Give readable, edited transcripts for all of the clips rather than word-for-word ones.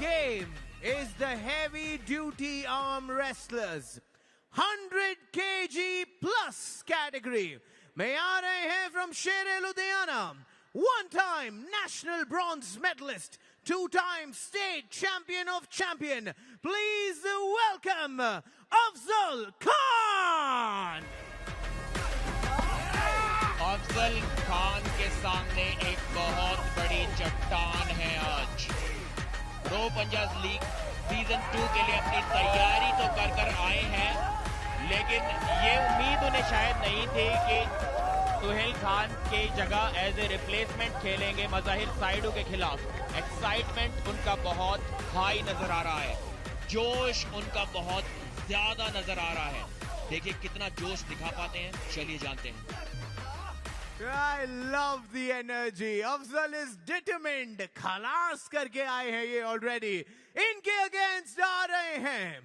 game is the heavy duty arm wrestlers 100 kg plus category. May aa rahe hain from Sher-e Ludhiana, one-time national bronze medalist, two-time state champion of champion. Please welcome Afzal Khan. Afzal Khan के सामने एक बहुत बड़ी चट्टान है आज। Pro Punjab league season 2 के लिए अपनी तैयारी तो कर आए हैं, लेकिन ये उम्मीद उन्हें शायद नहीं थी कि सुहेल खान की जगह एज ए रिप्लेसमेंट खेलेंगे मज़ाहिर साइडू के खिलाफ। एक्साइटमेंट उनका बहुत हाई नजर आ रहा है, जोश उनका बहुत ज्यादा नजर आ रहा है। देखिए कितना जोश दिखा पाते हैं, चलिए जानते हैं। I love the energy. Afzal is determined. खलास करके आए हैं ये already. इनके against आ रहे हैं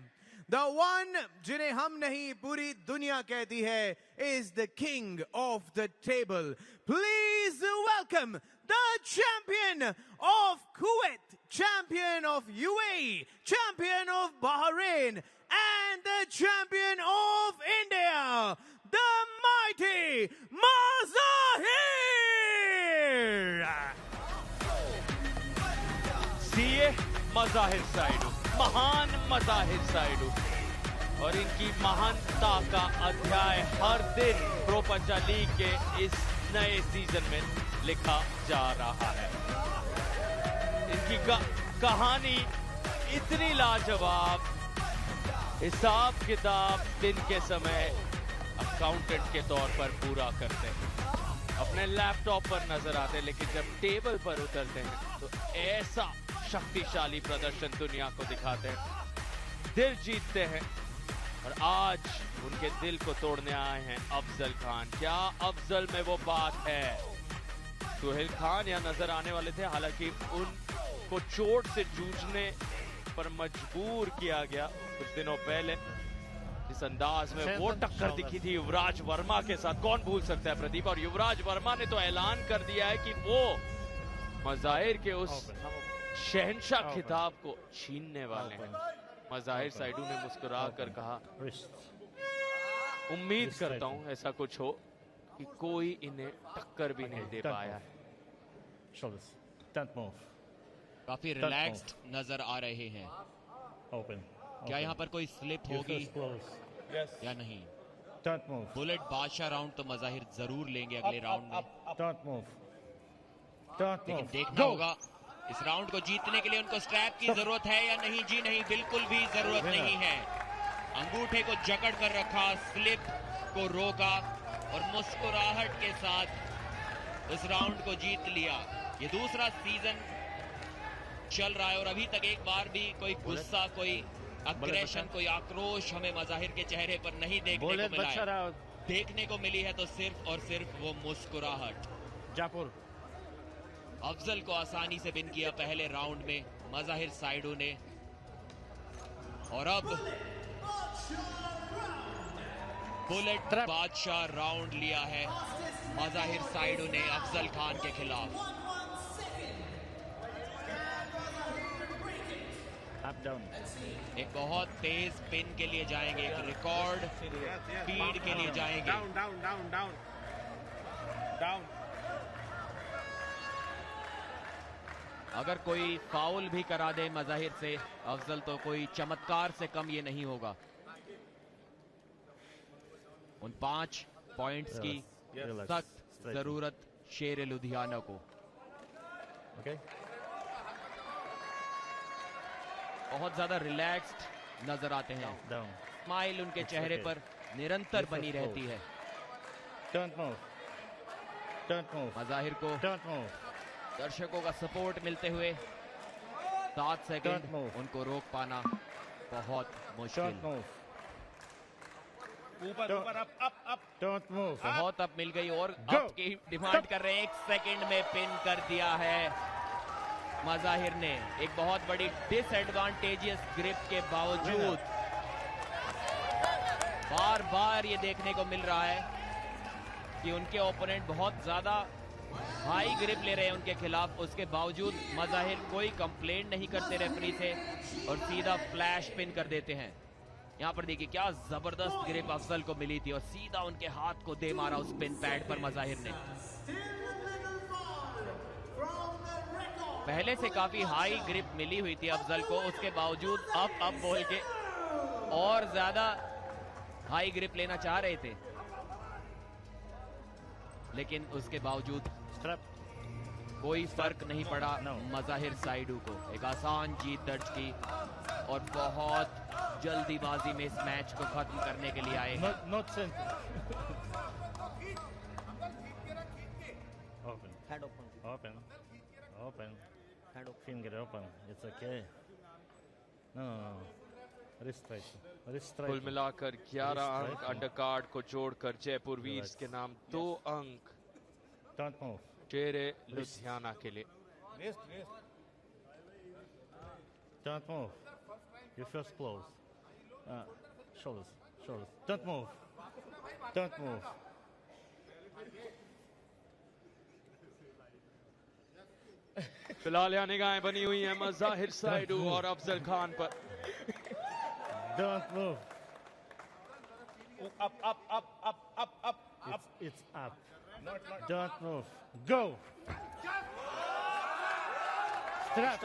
the one जिन्हें हम नहीं पूरी दुनिया कहती है is the king of the table. Please welcome the champion of Kuwait, champion of UAE, champion of Bahrain, and the champion of India, the mighty Mazahir. सीए मज़ाहिर साइडू, महान मज़ाहिर साइडू, और इनकी महानता का अध्याय हर दिन प्रो पंजाब लीग के इस नए सीजन में लिखा जा रहा है। इनकी कहानी इतनी लाजवाब, हिसाब किताब दिन के समय अकाउंटेंट के तौर पर पूरा करते हैं, अपने लैपटॉप पर नजर आते हैं, लेकिन जब टेबल पर उतरते हैं तो ऐसा शक्तिशाली प्रदर्शन दुनिया को दिखाते हैं, दिल जीतते हैं। और आज उनके दिल को तोड़ने आए हैं अफजल खान। क्या अफजल में वो बात है? सुहेल खान यहाँ नजर आने वाले थे, हालांकि उनको चोट से जूझने पर मजबूर किया गया कुछ दिनों पहले। इस अंदाज में वो टक्कर दिखी थी युवराज वर्मा के साथ, कौन भूल सकता है प्रदीप। और युवराज वर्मा ने तो ऐलान कर दिया है कि वो मज़ाहिर के उस शहंशाह खिताब को छीनने वाले हैं। मज़ाहिर साइडू ने मुस्कुरा कर कहा, उम्मीद करता हूं ऐसा कुछ हो कि कोई इन्हें टक्कर भी नहीं दे पाया है। काफी रिलैक्स्ड नजर आ रहे हैं। क्या यहाँ पर कोई स्लिप होगी या नहीं? बुलेट बादशाह राउंड तो मज़ाहिर जरूर लेंगे अगले राउंड में, लेकिन देखना होगा इस राउंड को जीतने के लिए उनको स्ट्रैप की जरूरत है या नहीं। जी नहीं, बिल्कुल भी जरूरत नहीं है। अंगूठे को जकड़ कर रखा, स्लिप को रोका और मुस्कुराहट के साथ इस राउंड को जीत लिया। ये दूसरा सीजन चल रहा है और अभी तक एक बार भी कोई गुस्सा, कोई अग्रेशन, कोई आक्रोश हमें मज़ाहिर के चेहरे पर नहीं देखने को मिला है। देखने को मिली है तो सिर्फ और सिर्फ वो मुस्कुराहट। जापुर अफजल को आसानी से विन किया पहले राउंड में मज़ाहिर साइडू ने, और अब बुलेट बादशाह राउंड लिया है मज़ाहिर साइडू ने अफजल खान के खिलाफ। एक बहुत तेज पिन के लिए जाएंगे, एक रिकॉर्ड स्पीड के लिए जाएंगे। डाउन। अगर कोई फाउल भी करा दे मज़ाहिर से अफजल, तो कोई चमत्कार से कम ये नहीं होगा। उन 5 पॉइंट्स की सख्त जरूरत शेर लुधियाना को। बहुत ज्यादा रिलैक्स्ड नजर आते हैं, स्माइल उनके चेहरे पर निरंतर बनी रहती है। मज़ाहिर को दर्शकों का सपोर्ट मिलते हुए 7 सेकंड उनको रोक पाना बहुत मुश्किल। बहुत अप मिल गई और अप की डिमांड कर रहे हैं। 1 सेकंड में पिन कर दिया है मज़ाहिर ने, एक बहुत बड़ी डिसएडवांटेजियस ग्रिप के बावजूद। बार बार ये देखने को मिल रहा है कि उनके ओपोनेंट बहुत ज्यादा हाई ग्रिप ले रहे हैं उनके खिलाफ, उसके बावजूद मज़ाहिर कोई कंप्लेंट नहीं करते रेफरी से और सीधा फ्लैश पिन कर देते हैं। यहाँ पर देखिए क्या जबरदस्त ग्रिप अफजल को मिली थी और सीधा उनके हाथ को दे मारा उस पिन पैड पर मज़ाहिर ने। पहले से काफी हाई ग्रिप मिली हुई थी अफजल को, उसके बावजूद अब बोल के और ज्यादा हाई ग्रिप लेना चाह रहे थे, लेकिन उसके बावजूद कोई फर्क नहीं पड़ा मज़ाहिर साइडू को। एक आसान जीत दर्ज की और बहुत जल्दीबाजी में इस मैच को खत्म करने के लिए आए। Open. Finger open. It's okay. No. Wrist कुल मिलाकर 11 अंक अंडरकार्ड को जोड़कर जयपुर वीर्स के नाम 2 अंक Don't move. चेहरे लुधियाना के लिए। Don't move. You first close. Shoulders. Don't move. Don't move. फिलहाल यहाँ निगाहें बनी हुई हैं मज़ाहिर साइडू और अफजल खान पर। Don't move. Up. It's up. Don't move. Go. Strap.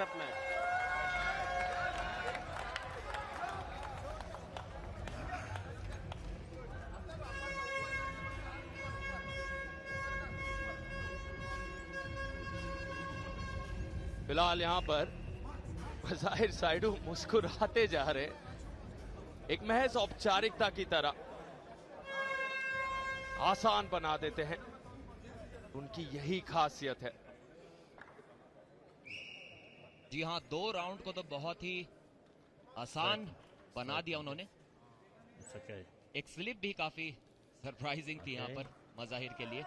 फिलहाल यहाँ पर मज़ाहिर साइडू मुस्कुराते जा रहे, एक महज औपचारिकता की तरह आसान बना देते हैं, उनकी यही खासियत है। जी हाँ, 2 राउंड को तो बहुत ही आसान बना दिया उन्होंने। It's okay. एक स्लिप भी काफी सरप्राइजिंग थी यहाँ पर मज़ाहिर के लिए।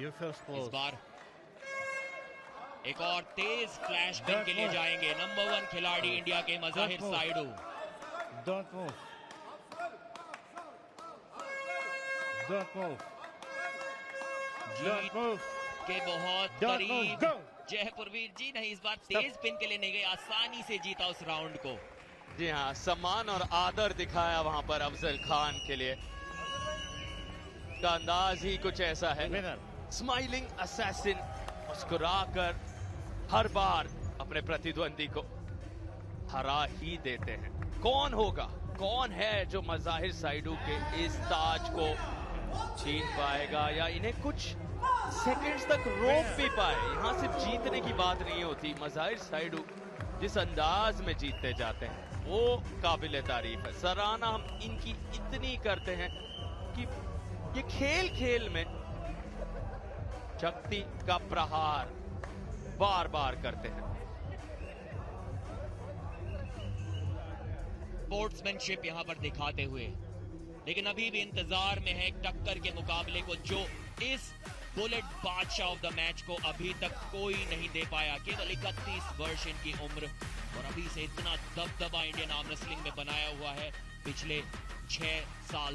You first इस close. बार एक और तेज फ्लैश पिन के लिए जाएंगे नंबर 1 खिलाड़ी इंडिया के Mazahir साइडू। Don't move. Don't move. जीत के बहुत Don't move. करीब Go. जयपुर वीर जी नहीं, इस बार तेज पिन के लिए नहीं गए, आसानी से जीता उस राउंड को। जी हाँ, सम्मान और आदर दिखाया वहां पर अफजल खान के लिए। का अंदाज ही कुछ ऐसा है, Winner. स्माइलिंग असैसिन, मुस्कुराकर हर बार अपने प्रतिद्वंदी को हरा ही देते हैं। कौन होगा, कौन है जो मज़ाहिर साइडू के इस ताज को छीन पाएगा या इन्हें कुछ सेकंड्स तक रोक भी पाए। यहाँ सिर्फ जीतने की बात नहीं होती, मज़ाहिर साइडू जिस अंदाज में जीतते जाते हैं वो काबिल तारीफ है। सराहना हम इनकी इतनी करते हैं कि ये खेल में शक्ति का प्रहार बार बार करते हैं। स्पोर्ट्समैनशिप यहां पर दिखाते हुए, लेकिन अभी भी इंतजार में है टक्कर के मुकाबले को, जो इस बुलेट बादशाह ऑफ द मैच को अभी तक कोई नहीं दे पाया। केवल 31 वर्ष इनकी उम्र और अभी से इतना दबदबा इंडियन आर्म रेसलिंग में बनाया हुआ है पिछले 6 साल।